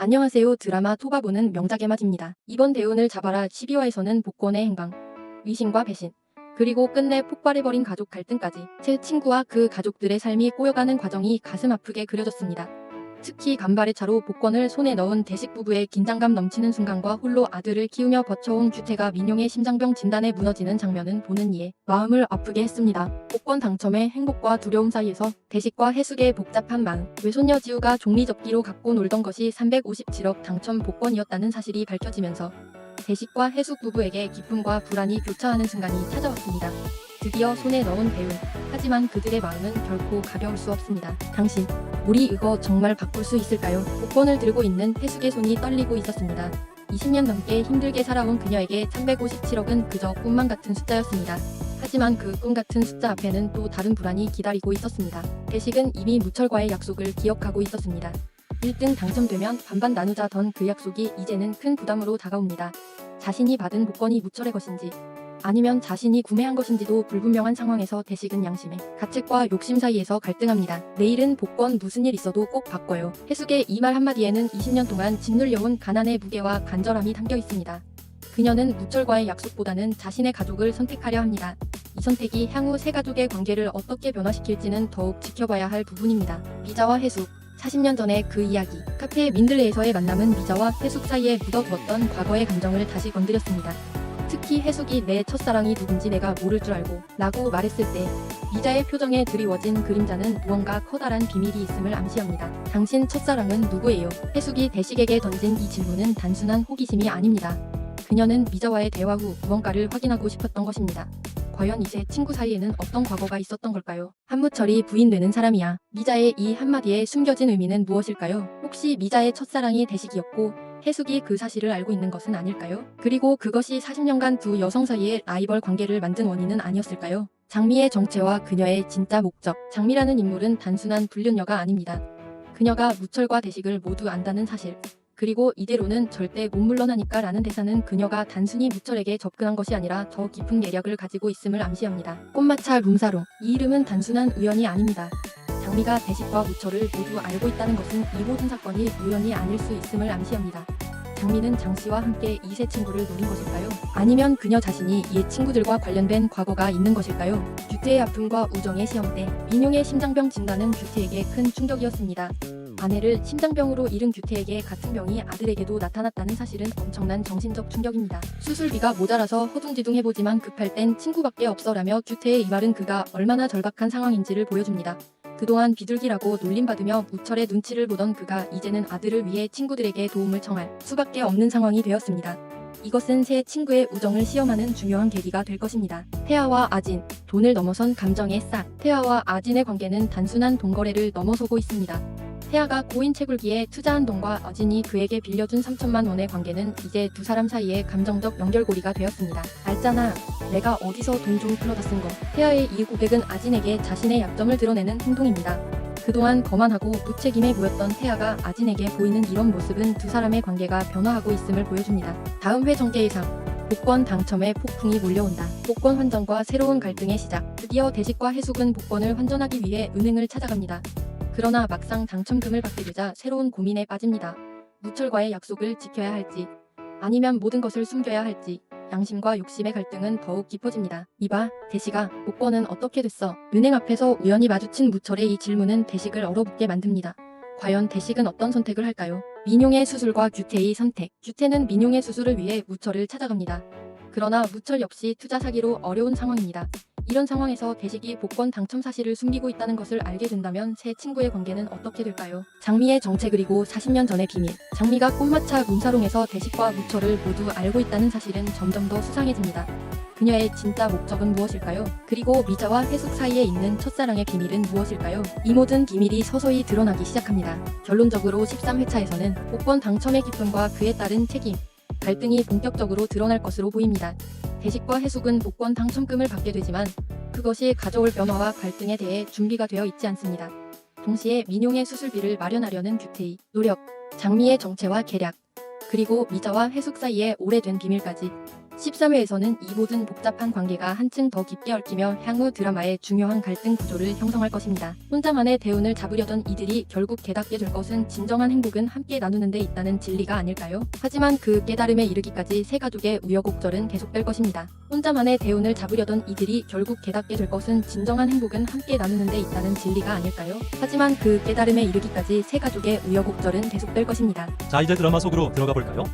안녕하세요. 드라마 토바보는 명작의 맛입니다. 이번 대운을 잡아라 12화에서는 복권의 행방, 위신과 배신, 그리고 끝내 폭발해버린 가족 갈등까지 제 친구와 그 가족들의 삶이 꼬여가는 과정이 가슴 아프게 그려졌습니다. 특히 간발의 차로 복권을 손에 넣은 대식 부부의 긴장감 넘치는 순간과 홀로 아들을 키우며 버텨온 규태가 민용의 심장병 진단에 무너지는 장면은 보는 이의 마음을 아프게 했습니다. 복권 당첨의 행복과 두려움 사이에서 대식과 해숙의 복잡한 마음, 외손녀 지우가 종리접기로 갖고 놀던 것이 357억 당첨 복권이었다는 사실이 밝혀지면서 대식과 해숙 부부에게 기쁨과 불안이 교차하는 순간이 찾아왔습니다. 드디어 손에 넣은 대운. 하지만 그들의 마음은 결코 가벼울 수 없습니다. 당신, 우리 이거 정말 바꿀 수 있을까요? 복권을 들고 있는 해숙의 손이 떨리고 있었습니다. 20년 넘게 힘들게 살아온 그녀에게 357억은 그저 꿈만 같은 숫자였습니다. 하지만 그 꿈 같은 숫자 앞에는 또 다른 불안이 기다리고 있었습니다. 대식은 이미 무철과의 약속을 기억하고 있었습니다. 1등 당첨되면 반반 나누자던 그 약속이 이제는 큰 부담으로 다가옵니다. 자신이 받은 복권이 무철의 것인지 아니면 자신이 구매한 것인지도 불분명한 상황에서 대식은 양심의 가책과 욕심 사이에서 갈등합니다. 내일은 복권 무슨 일 있어도 꼭 바꿔요. 해숙의 이 말 한마디에는 20년 동안 짓눌려온 가난의 무게와 간절함이 담겨 있습니다. 그녀는 무철과의 약속보다는 자신의 가족을 선택하려 합니다. 이 선택이 향후 세 가족의 관계를 어떻게 변화시킬지는 더욱 지켜봐야 할 부분입니다. 미자와 해숙 40년 전의 그 이야기. 카페 민들레에서의 만남은 미자와 해숙 사이에 묻어두었던 과거의 감정을 다시 건드렸습니다. 특히 해숙이 내 첫사랑이 누군지 내가 모를 줄 알고 라고 말했을 때 미자의 표정에 드리워진 그림자는 무언가 커다란 비밀이 있음을 암시합니다. 당신 첫사랑은 누구예요? 해숙이 대식에게 던진 이 질문은 단순한 호기심이 아닙니다. 그녀는 미자와의 대화 후 무언가를 확인하고 싶었던 것입니다. 과연 이제 친구 사이에는 어떤 과거가 있었던 걸까요? 한무철이 부인되는 사람이야. 미자의 이 한마디에 숨겨진 의미는 무엇일까요? 혹시 미자의 첫사랑이 대식이었고 해숙이 그 사실을 알고 있는 것은 아닐까요? 그리고 그것이 40년간 두 여성 사이의 라이벌 관계를 만든 원인은 아니었을까요? 장미의 정체와 그녀의 진짜 목적. 장미라는 인물은 단순한 불륜녀가 아닙니다. 그녀가 무철과 대식을 모두 안다는 사실. 그리고 이대로는 절대 못 물러나니까 라는 대사는 그녀가 단순히 무철에게 접근한 것이 아니라 더 깊은 예략을 가지고 있음을 암시합니다. 꽃마차 룸사롱. 이 이름은 단순한 우연이 아닙니다. 장미가 대식과 무철을 모두 알고 있다는 것은 이 모든 사건이 우연이 아닐 수 있음을 암시합니다. 장미는 장씨와 함께 이 세 친구를 노린 것일까요? 아니면 그녀 자신이 옛 친구들과 관련된 과거가 있는 것일까요? 규태의 아픔과 우정의 시험대. 민용의 심장병 진단은 규태에게 큰 충격이었습니다. 아내를 심장병으로 잃은 규태에게 같은 병이 아들에게도 나타났다는 사실은 엄청난 정신적 충격입니다. 수술비가 모자라서 허둥지둥해보지만 급할 땐 친구밖에 없어라며 규태의 이 말은 그가 얼마나 절박한 상황인지를 보여줍니다. 그동안 비둘기라고 놀림받으며 무철의 눈치를 보던 그가 이제는 아들을 위해 친구들에게 도움을 청할 수밖에 없는 상황이 되었습니다. 이것은 새 친구의 우정을 시험하는 중요한 계기가 될 것입니다. 태아와 아진, 돈을 넘어선 감정의 싹. 태아와 아진의 관계는 단순한 돈 거래를 넘어서고 있습니다. 태아가 고인 채굴기에 투자한 돈과 아진이 그에게 빌려준 3천만 원의 관계는 이제 두 사람 사이의 감정적 연결고리가 되었습니다. 알잖아. 내가 어디서 돈 좀 풀어다 쓴 거. 태아의 이 고백은 아진에게 자신의 약점을 드러내는 행동입니다. 그동안 거만하고 무책임해 보였던 태아가 아진에게 보이는 이런 모습은 두 사람의 관계가 변화하고 있음을 보여줍니다. 다음 회 전개 예상. 복권 당첨에 폭풍이 몰려온다. 복권 환전과 새로운 갈등의 시작. 드디어 대식과 해숙은 복권을 환전하기 위해 은행을 찾아갑니다. 그러나 막상 당첨금을 받게 되자 새로운 고민에 빠집니다. 무철과의 약속을 지켜야 할지 아니면 모든 것을 숨겨야 할지 양심과 욕심의 갈등은 더욱 깊어집니다. 이봐, 대식아, 복권은 어떻게 됐어? 은행 앞에서 우연히 마주친 무철의 이 질문은 대식을 얼어붙게 만듭니다. 과연 대식은 어떤 선택을 할까요? 민용의 수술과 규태의 선택. 규태는 민용의 수술을 위해 무철을 찾아갑니다. 그러나 무철 역시 투자 사기로 어려운 상황입니다. 이런 상황에서 대식이 복권 당첨 사실을 숨기고 있다는 것을 알게 된다면 새 친구의 관계는 어떻게 될까요? 장미의 정체 그리고 40년 전의 비밀. 장미가 꽃마차 문사롱에서 대식과 무철을 모두 알고 있다는 사실은 점점 더 수상해집니다. 그녀의 진짜 목적은 무엇일까요? 그리고 미자와 해숙 사이에 있는 첫사랑의 비밀은 무엇일까요? 이 모든 비밀이 서서히 드러나기 시작합니다. 결론적으로 13회차에서는 복권 당첨의 기쁨과 그에 따른 책임, 갈등이 본격적으로 드러날 것으로 보입니다. 대식과 해숙은 복권 당첨금을 받게 되지만 그것이 가져올 변화와 갈등에 대해 준비가 되어 있지 않습니다. 동시에 민용의 수술비를 마련하려는 규태의 노력, 장미의 정체와 계략, 그리고 미자와 해숙 사이의 오래된 비밀까지 13회에서는 이 모든 복잡한 관계가 한층 더 깊게 얽히며 향후 드라마의 중요한 갈등 구조를 형성할 것입니다. 혼자만의 대운을 잡으려던 이들이 결국 깨닫게 될 것은 진정한 행복은 함께 나누는 데 있다는 진리가 아닐까요? 하지만 그 깨달음에 이르기까지 세 가족의 우여곡절은 계속될 것입니다. 혼자만의 대운을 잡으려던 이들이 결국 깨닫게 될 것은 진정한 행복은 함께 나누는 데 있다는 진리가 아닐까요? 하지만 그 깨달음에 이르기까지 세 가족의 우여곡절은 계속될 것입니다. 자, 이제 드라마 속으로 들어가 볼까요?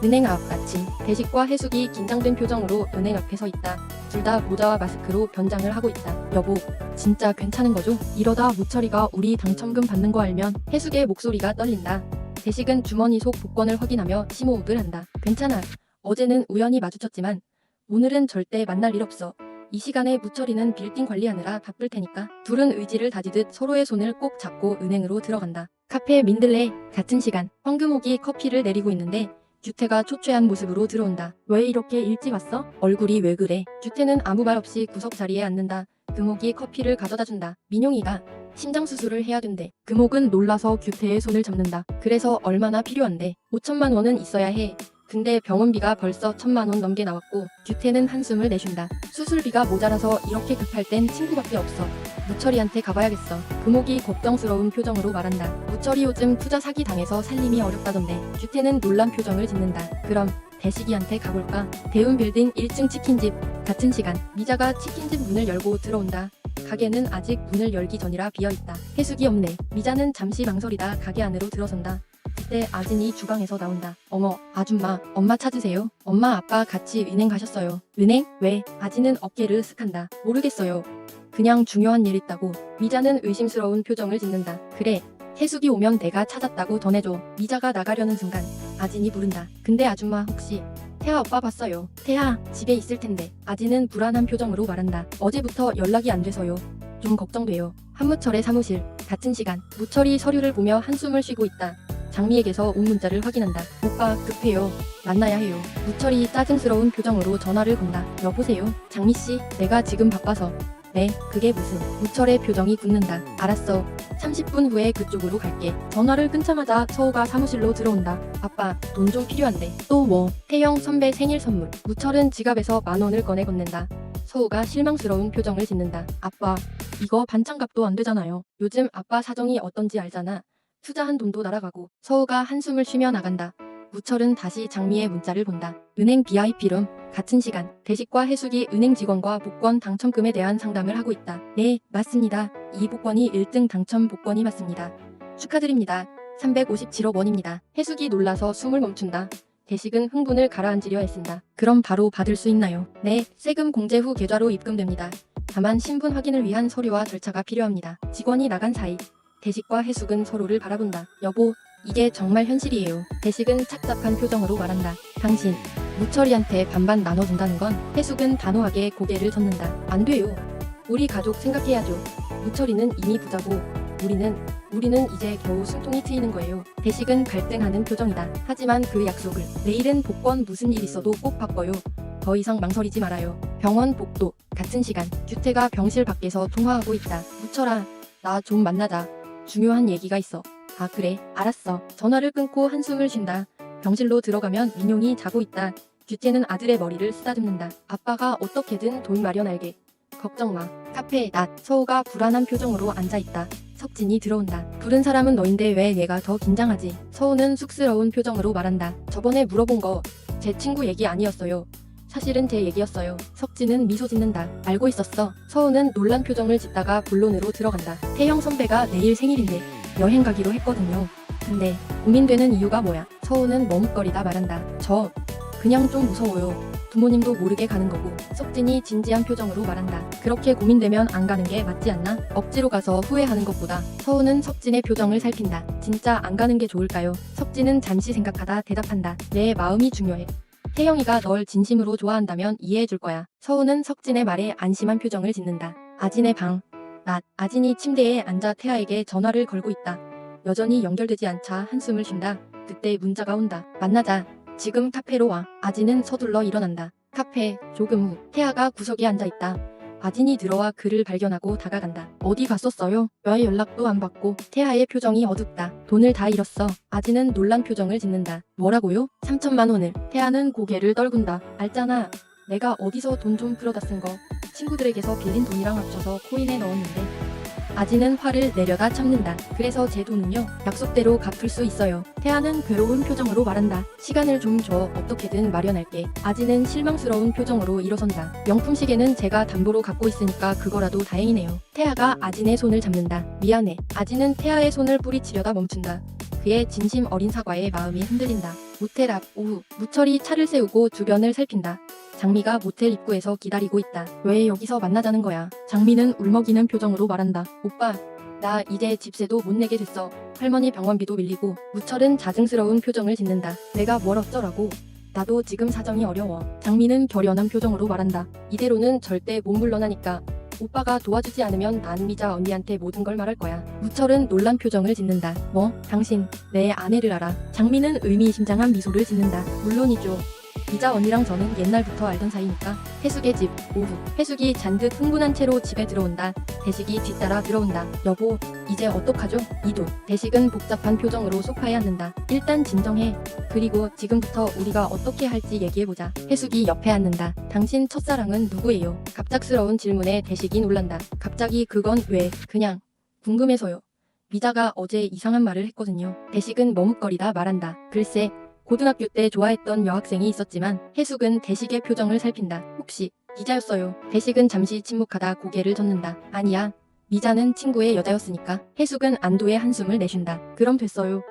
은행 앞 아침, 대식과 해숙이 긴장된 표정으로 은행 앞에 서 있다. 둘 다 모자와 마스크로 변장을 하고 있다. 여보, 진짜 괜찮은 거죠? 이러다 무철이가 우리 당첨금 받는 거 알면. 해숙의 목소리가 떨린다. 대식은 주머니 속 복권을 확인하며 심호흡을 한다. 괜찮아. 어제는 우연히 마주쳤지만 오늘은 절대 만날 일 없어. 이 시간에 무철이는 빌딩 관리하느라 바쁠 테니까. 둘은 의지를 다지듯 서로의 손을 꼭 잡고 은행으로 들어간다. 카페 민들레, 같은 시간. 황금옥이 커피를 내리고 있는데 규태가 초췌한 모습으로 들어온다. 왜 이렇게 일찍 왔어? 얼굴이 왜 그래? 규태는 아무 말 없이 구석 자리에 앉는다. 금옥이 커피를 가져다 준다. 민용이가 심장 수술을 해야 된대. 금옥은 놀라서 규태의 손을 잡는다. 그래서 얼마나 필요한데? 5천만 원은 있어야 해. 근데 병원비가 벌써 1,000만 원 넘게 나왔고. 규태는 한숨을 내쉰다. 수술비가 모자라서 이렇게 급할 땐 친구밖에 없어. 무철이한테 가봐야겠어. 금옥이 걱정스러운 표정으로 말한다. 무철이 요즘 투자 사기 당해서 살림이 어렵다던데. 규태는 놀란 표정을 짓는다. 그럼 대식이한테 가볼까? 대운 빌딩 1층 치킨집. 같은 시간 미자가 치킨집 문을 열고 들어온다. 가게는 아직 문을 열기 전이라 비어있다. 해숙이 없네. 미자는 잠시 망설이다 가게 안으로 들어선다. 그때 아진이 주방에서 나온다. 어머, 아줌마, 엄마 찾으세요? 엄마 아빠 같이 은행 가셨어요. 은행? 왜? 아진은 어깨를 으쓱한다. 모르겠어요. 그냥 중요한 일 있다고. 미자는 의심스러운 표정을 짓는다. 그래, 해숙이 오면 내가 찾았다고 전해줘. 미자가 나가려는 순간 아진이 부른다. 근데 아줌마 혹시 태아 오빠 봤어요? 태아 집에 있을 텐데. 아진은 불안한 표정으로 말한다. 어제부터 연락이 안 돼서요. 좀 걱정돼요. 한무철의 사무실. 같은 시간 무철이 서류를 보며 한숨을 쉬고 있다. 장미에게서 온 문자를 확인한다. 오빠 급해요. 만나야 해요. 무철이 짜증스러운 표정으로 전화를 건다. 여보세요? 장미씨, 내가 지금 바빠서. 네, 그게 무슨. 무철의 표정이 굳는다. 알았어. 30분 후에 그쪽으로 갈게. 전화를 끊자마자 서우가 사무실로 들어온다. 아빠, 돈 좀 필요한데. 또 뭐? 태영 선배 생일 선물. 무철은 지갑에서 10,000원을 꺼내 건넨다. 서우가 실망스러운 표정을 짓는다. 아빠, 이거 반찬값도 안 되잖아요. 요즘 아빠 사정이 어떤지 알잖아. 투자한 돈도 날아가고. 서우가 한숨을 쉬며 나간다. 무철은 다시 장미의 문자를 본다. 은행 BIP룸. 같은 시간 대식과 해숙이 은행 직원과 복권 당첨금에 대한 상담을 하고 있다. 네, 맞습니다. 이 복권이 1등 당첨 복권이 맞습니다. 축하드립니다. 357억 원입니다. 해숙이 놀라서 숨을 멈춘다. 대식은 흥분을 가라앉히려 애쓴다. 그럼 바로 받을 수 있나요? 네, 세금 공제 후 계좌로 입금됩니다. 다만 신분 확인을 위한 서류와 절차가 필요합니다. 직원이 나간 사이 대식과 해숙은 서로를 바라본다. 여보, 이게 정말 현실이에요. 대식은 착잡한 표정으로 말한다. 당신, 무철이한테 반반 나눠준다는 건? 해숙은 단호하게 고개를 젓는다. 안 돼요. 우리 가족 생각해야죠. 무철이는 이미 부자고 우리는 이제 겨우 숨통이 트이는 거예요. 대식은 갈등하는 표정이다. 하지만 그 약속을. 내일은 복권 무슨 일 있어도 꼭 바꿔요. 더 이상 망설이지 말아요. 병원 복도. 같은 시간 규태가 병실 밖에서 통화하고 있다. 무철아, 나 좀 만나자. 중요한 얘기가 있어. 아 그래, 알았어. 전화를 끊고 한숨을 쉰다. 병실로 들어가면 민용이 자고 있다. 규태는 아들의 머리를 쓰다듬는다. 아빠가 어떻게든 돈 마련할게. 걱정 마. 카페 낮. 서우가 불안한 표정으로 앉아있다. 석진이 들어온다. 부른 사람은 너인데 왜 얘가 더 긴장하지? 서우는 쑥스러운 표정으로 말한다. 저번에 물어본 거 제 친구 얘기 아니었어요. 사실은 제 얘기였어요. 석진은 미소 짓는다. 알고 있었어. 서우는 놀란 표정을 짓다가 본론으로 들어간다. 태영 선배가 내일 생일인데 여행 가기로 했거든요. 근데 고민되는 이유가 뭐야? 서우는 머뭇거리다 말한다. 저 그냥 좀 무서워요. 부모님도 모르게 가는 거고. 석진이 진지한 표정으로 말한다. 그렇게 고민되면 안 가는 게 맞지 않나? 억지로 가서 후회하는 것보다. 서우는 석진의 표정을 살핀다. 진짜 안 가는 게 좋을까요? 석진은 잠시 생각하다 대답한다. 내 마음이 중요해. 태영이가 널 진심으로 좋아한다면 이해해줄 거야. 서우는 석진의 말에 안심한 표정을 짓는다. 아진의 방. 낮. 아진이 침대에 앉아 태아에게 전화를 걸고 있다. 여전히 연결되지 않자 한숨을 쉰다. 그때 문자가 온다. 만나자. 지금 카페로 와. 아진은 서둘러 일어난다. 카페. 조금 후 태아가 구석에 앉아있다. 아진이 들어와 그를 발견하고 다가간다. 어디 갔었어요? 왜 연락도 안 받고. 태아의 표정이 어둡다. 돈을 다 잃었어. 아진은 놀란 표정을 짓는다. 뭐라고요? 3천만 원을. 태아는 고개를 떨군다. 알잖아. 내가 어디서 돈 좀 풀어다 쓴 거. 친구들에게서 빌린 돈이랑 합쳐서 코인에 넣었는데. 아진은 화를 내려다 참는다. 그래서 제 돈은요? 약속대로 갚을 수 있어요. 태아는 괴로운 표정으로 말한다. 시간을 좀 줘. 어떻게든 마련할게. 아진은 실망스러운 표정으로 일어선다. 명품 시계는 제가 담보로 갖고 있으니까 그거라도 다행이네요. 태아가 아진의 손을 잡는다. 미안해. 아진은 태아의 손을 뿌리치려다 멈춘다. 그의 진심 어린 사과에 마음이 흔들린다. 모텔 앞 오후 무철이 차를 세우고 주변을 살핀다. 장미가 모텔 입구에서 기다리고 있다. 왜 여기서 만나자는 거야? 장미는 울먹이는 표정으로 말한다. 오빠, 나 이제 집세도 못 내게 됐어. 할머니 병원비도 밀리고. 무철은 자증스러운 표정을 짓는다. 내가 뭘 어쩌라고. 나도 지금 사정이 어려워. 장미는 결연한 표정으로 말한다. 이대로는 절대 못 물러나니까. 오빠가 도와주지 않으면 난 미자 언니한테 모든 걸 말할 거야. 무철은 놀란 표정을 짓는다. 뭐? 당신 내 아내를 알아? 장미는 의미심장한 미소를 짓는다. 물론이죠. 미자 언니랑 저는 옛날부터 알던 사이니까. 해숙의 집 오후 해숙이 잔뜩 흥분한 채로 집에 들어온다. 대식이 뒤따라 들어온다. 여보, 이제 어떡하죠? 이도 대식은 복잡한 표정으로 소파에 앉는다. 일단 진정해. 그리고 지금부터 우리가 어떻게 할지 얘기해보자. 해숙이 옆에 앉는다. 당신 첫사랑은 누구예요? 갑작스러운 질문에 대식이 놀란다. 갑자기 그건 왜? 그냥 궁금해서요. 미자가 어제 이상한 말을 했거든요. 대식은 머뭇거리다 말한다. 글쎄, 고등학교 때 좋아했던 여학생이 있었지만. 해숙은 대식의 표정을 살핀다. 혹시 미자였어요? 대식은 잠시 침묵하다 고개를 젓는다. 아니야. 미자는 친구의 여자였으니까. 해숙은 안도의 한숨을 내쉰다. 그럼 됐어요.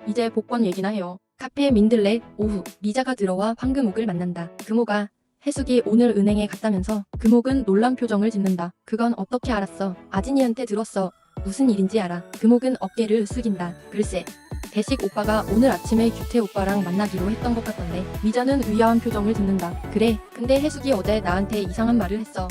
이제 복권 얘기나 해요. 카페 민들레 오후 미자가 들어와 황금옥을 만난다. 금옥아, 해숙이 오늘 은행에 갔다면서. 금옥은 놀란 표정을 짓는다. 그건 어떻게 알았어? 아진이한테 들었어. 무슨 일인지 알아? 금옥은 어깨를 숙인다. 글쎄, 대식 오빠가 오늘 아침에 규태 오빠랑 만나기로 했던 것 같던데. 미자는 의아한 표정을 짓는다. 그래, 근데 해숙이 어제 나한테 이상한 말을 했어.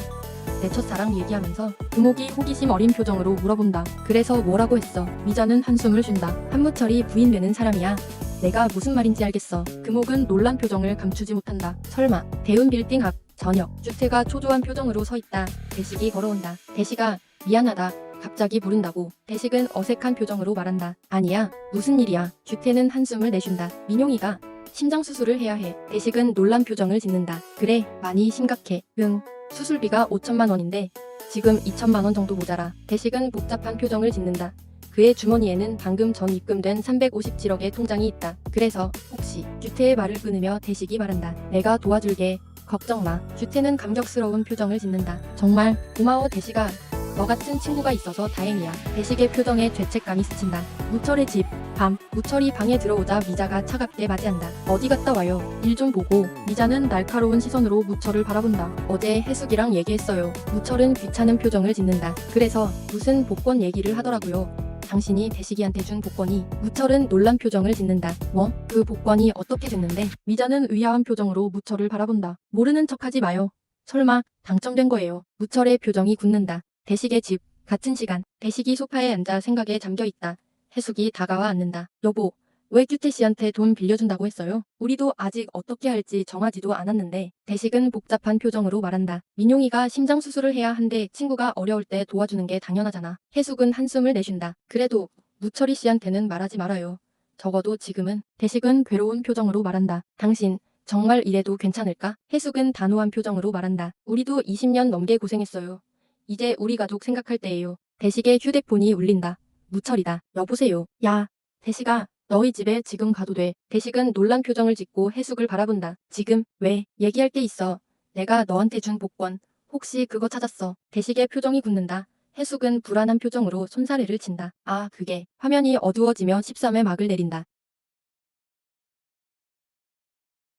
내 첫사랑 얘기하면서. 금옥이 호기심 어린 표정으로 물어본다. 그래서 뭐라고 했어? 미자는 한숨을 쉰다. 한무철이 부인 되는 사람이야. 내가 무슨 말인지 알겠어. 금옥은 놀란 표정을 감추지 못한다. 설마. 대운 빌딩 앞 저녁 규태가 초조한 표정으로 서 있다. 대식이 걸어온다. 대식아, 미안하다. 갑자기 부른다고. 대식은 어색한 표정으로 말한다. 아니야, 무슨 일이야. 규태는 한숨을 내쉰다. 민용이가 심장 수술을 해야 해. 대식은 놀란 표정을 짓는다. 그래, 많이 심각해. 응, 수술비가 5천만 원인데 지금 2천만 원 정도 모자라. 대식은 복잡한 표정을 짓는다. 그의 주머니에는 방금 전 입금된 357억의 통장이 있다. 그래서 혹시. 규태의 말을 끊으며 대식이 말한다. 내가 도와줄게. 걱정 마. 규태는 감격스러운 표정을 짓는다. 정말 고마워 대식아. 너 같은 친구가 있어서 다행이야. 대식의 표정에 죄책감이 스친다. 무철의 집 밤 무철이 방에 들어오자 미자가 차갑게 맞이한다. 어디 갔다 와요? 일 좀 보고. 미자는 날카로운 시선으로 무철을 바라본다. 어제 해숙이랑 얘기했어요. 무철은 귀찮은 표정을 짓는다. 그래서 무슨 복권 얘기를 하더라고요. 당신이 대식이한테 준 복권이. 무철은 놀란 표정을 짓는다. 뭐? 그 복권이 어떻게 됐는데? 미자는 의아한 표정으로 무철을 바라본다. 모르는 척하지 마요. 설마 당첨된 거예요. 무철의 표정이 굳는다. 대식의 집 같은 시간 대식이 소파에 앉아 생각에 잠겨있다. 해숙이 다가와 앉는다. 여보, 왜 규태 씨한테 돈 빌려준다고 했어요? 우리도 아직 어떻게 할지 정하지도 않았는데. 대식은 복잡한 표정으로 말한다. 민용이가 심장 수술을 해야 한데 친구가 어려울 때 도와주는 게 당연하잖아. 해숙은 한숨을 내쉰다. 그래도 무철이 씨한테는 말하지 말아요. 적어도 지금은. 대식은 괴로운 표정으로 말한다. 당신 정말 이래도 괜찮을까? 해숙은 단호한 표정으로 말한다. 우리도 20년 넘게 고생했어요. 이제 우리 가족 생각할 때예요. 대식의 휴대폰이 울린다. 무철이다. 여보세요. 야, 대식아, 너희 집에 지금 가도 돼. 대식은 놀란 표정을 짓고 해숙을 바라본다. 지금? 왜? 얘기할 게 있어. 내가 너한테 준 복권. 혹시 그거 찾았어? 대식의 표정이 굳는다. 해숙은 불안한 표정으로 손사래를 친다. 아, 그게. 화면이 어두워지며 13회 막을 내린다.